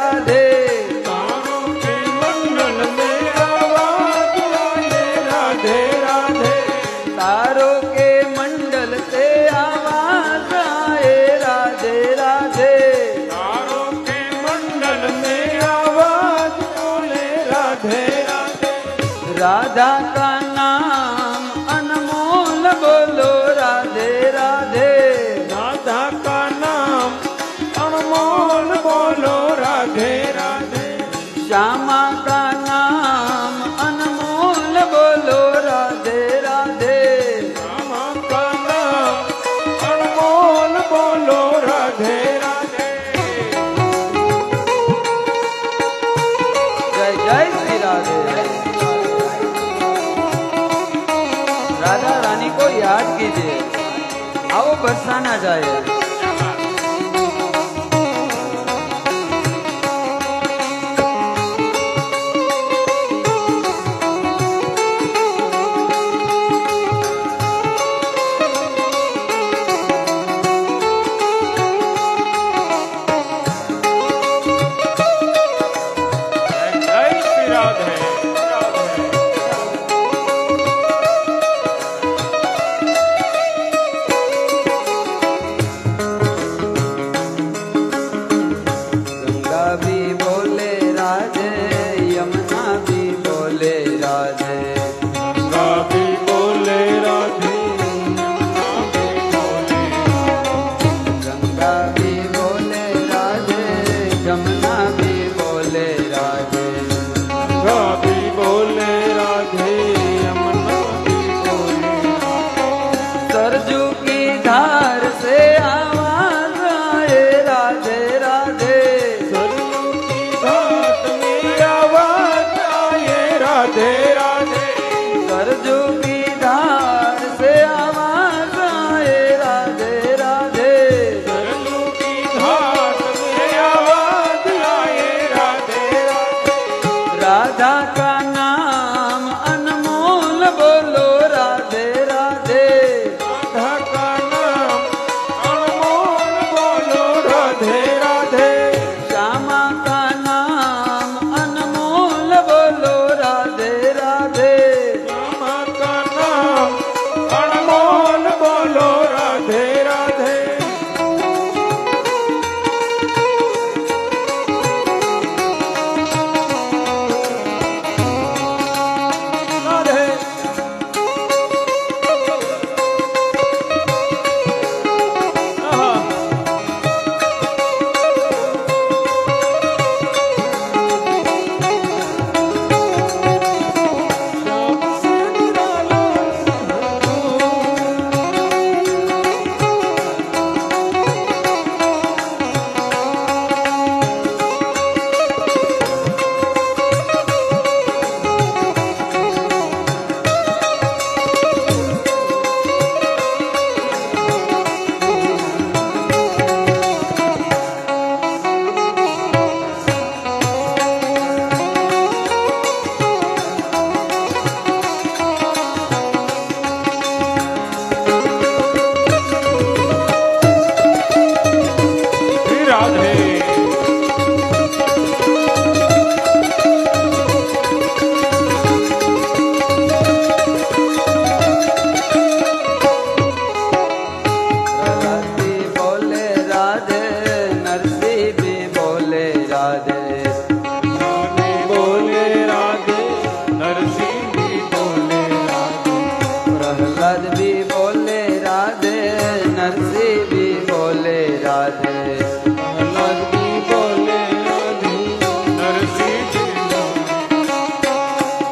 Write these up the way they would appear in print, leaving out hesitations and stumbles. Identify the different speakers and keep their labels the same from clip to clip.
Speaker 1: राधे
Speaker 2: तारों के मंडल में आवाज आए राधे राधे।
Speaker 1: तारों के मंडल से आवाज आए राधे राधे।
Speaker 2: तारों के मंडल में आवाज बोले राधे राधे।
Speaker 1: राधा का नाम अनमोल बोलो राधे राधे।
Speaker 2: राधा का नाम अनमोल बोलो राधे राधे।
Speaker 1: श्यामा का नाम अनमोल बोलो राधे राधे।
Speaker 2: श्यामा का नाम अनमोल बोलो राधे राधे।
Speaker 1: जय जय श्री राधे। राधा रानी को याद कीजिए, आओ बरसाना जाए।
Speaker 2: जय श्री राधे।
Speaker 1: गंगा भी बोले राधे, यमुना भी बोले राधे।
Speaker 2: गंगा भी बोले राधे, यमुना भी बोले राधे।
Speaker 1: गंगा भी बोले राधे, यमुना भी बोले राधे।
Speaker 2: गंगा भी बोले राधे, यमुना भी बोले राधे।
Speaker 1: सरजू की धार से आवाज आए राधे राधे।
Speaker 2: सरयू की घाट में आवाज आए राधे राधे।
Speaker 1: सरजू की धार से आवाज आए राधे राधे।
Speaker 2: सरयू की घाट में आवाज आए राधे राधे।
Speaker 1: राधा का नाम अनमोल बोलो राधे राधे।
Speaker 2: राधा का नाम अनमोल बोलो राधे राधे।
Speaker 1: श्यामा का नाम अनमोल बोलो राधे राधे।
Speaker 2: श्यामा का नाम अनमोल बोलो राधे राधे। राधे आहा। श्याम से निराला श्री राधे।
Speaker 1: प्रहलाद भी बोले राधे, नरसी भी बोले राधे।
Speaker 2: राधे बोले राधे, नरसिंह भी बोले राधे।
Speaker 1: प्रहलाद भी बोले राधे, नरसी भी बोले राधे।
Speaker 2: प्रहलाद भी बोले राधे, नरसिंह भी बोले।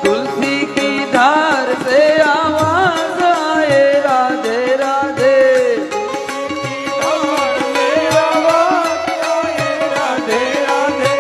Speaker 1: तुलसी की धार से आवाज आए राधे राधे।
Speaker 2: धार में आवाज आए राधे राधे।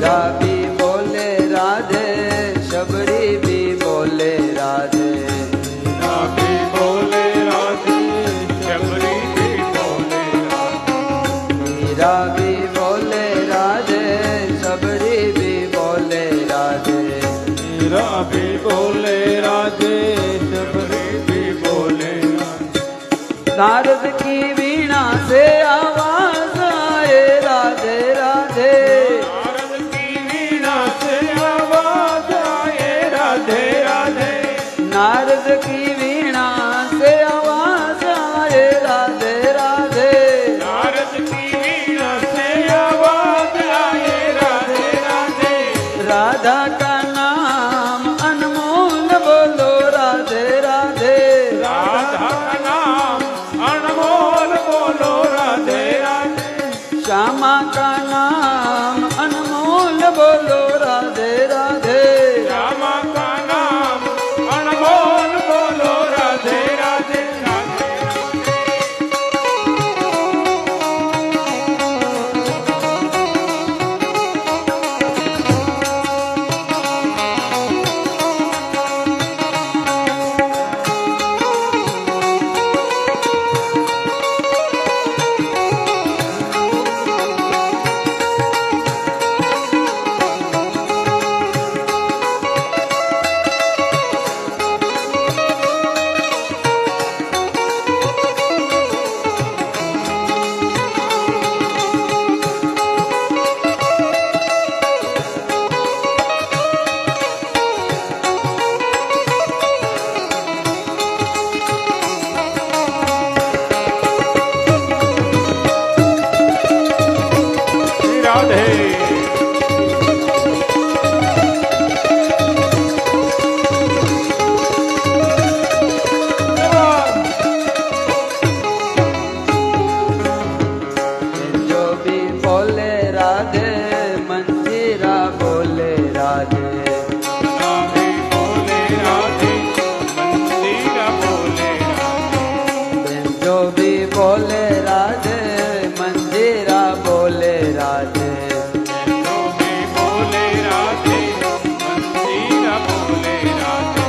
Speaker 1: मीरा भी बोले राधे शबरी भी बोले राधे
Speaker 2: मीरा भी बोले राधे शबरी भी बोले राधे
Speaker 1: मीरा भी बोले राधे शबरी भी बोले राधे
Speaker 2: मीरा भी बोले राधे शबरी भी बोले राधे
Speaker 1: नारद की वीणा से आवाज आए राधे राधे
Speaker 2: नारद की वीणा से आवाज आए राधे राधे
Speaker 1: नारद की वीणा से आवाज आए राधे राधे
Speaker 2: नारद की वीणा से आवाज आए राधे राधे
Speaker 1: राधा का नाम अनमोल बोलो राधे राधे
Speaker 2: राधा का नाम अनमोल बोलो राधे राधे
Speaker 1: श्यामा का नाम अनमोल बोलो राधे राधे
Speaker 2: श्यामा का नाम अनमोल बोलो राधे राधे राधे श्री राधे
Speaker 1: जो भी बोले राधे मंजीरा बोले राधे
Speaker 2: राधे बोले राधे मंदिरा बोले राधे
Speaker 1: जो भी बोले राधे मंजीरा बोले राधे
Speaker 2: जो भी बोले राधे मंदिरा बोले राधे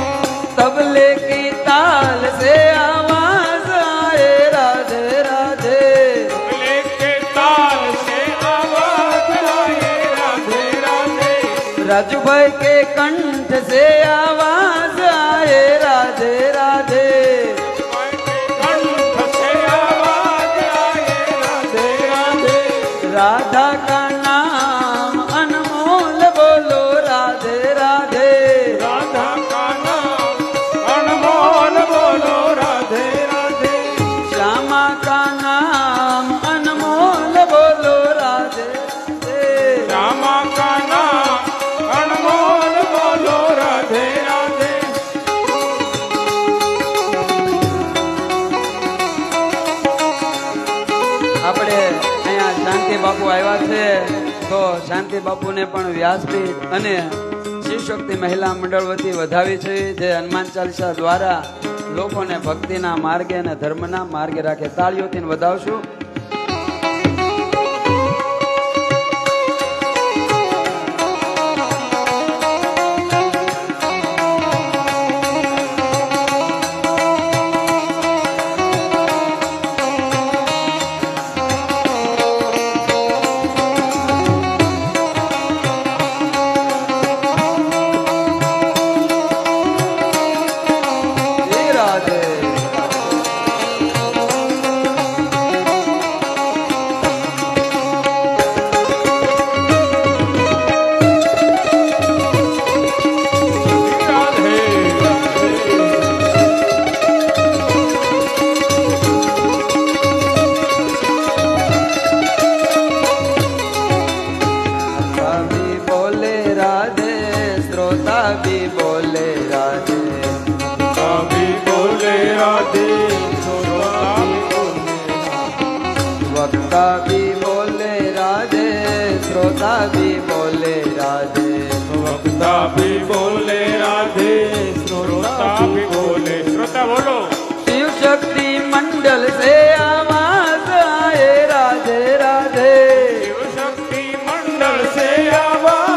Speaker 1: तबले की ताल से आवाज आए राधे राधे
Speaker 2: तबले के ताल से आवाज आए राधे राधे
Speaker 1: राजू भाई के कंठ से आवाज आए राधे राधे
Speaker 2: कंठ से आवाज आए राधे राधे
Speaker 1: राधा का नाम अनमोल बोलो राधे राधे
Speaker 2: राधा का नाम अनमोल बोलो राधे राधे
Speaker 1: श्यामा का नाम अनमोल बोलो राधे राधे
Speaker 2: श्यामा का नाम अनमोल बोलो राधे राधे
Speaker 1: આપણે અહીંયા શાંતિ બાપુ આવ્યા છે તો શાંતિ બાપુને પણ વ્યાસપીઠ અને શિવશક્તિ મહિલા મંડળ વતી વધાવી છે જે હનુમાન ચાલીસા દ્વારા લોકોને ભક્તિના માર્ગે અને ધર્મના માર્ગે રાખે તાળીઓથી વધાવશું શ્રી રાધે वक्ता भी बोले राधे श्रोता भी बोले राधे
Speaker 2: वक्ता भी बोले राधे श्रोता भी बोले श्रोता बोलो
Speaker 1: शिव शक्ति मंडल से आवाज आए राधे राधे
Speaker 2: शिव शक्ति मंडल से आवाज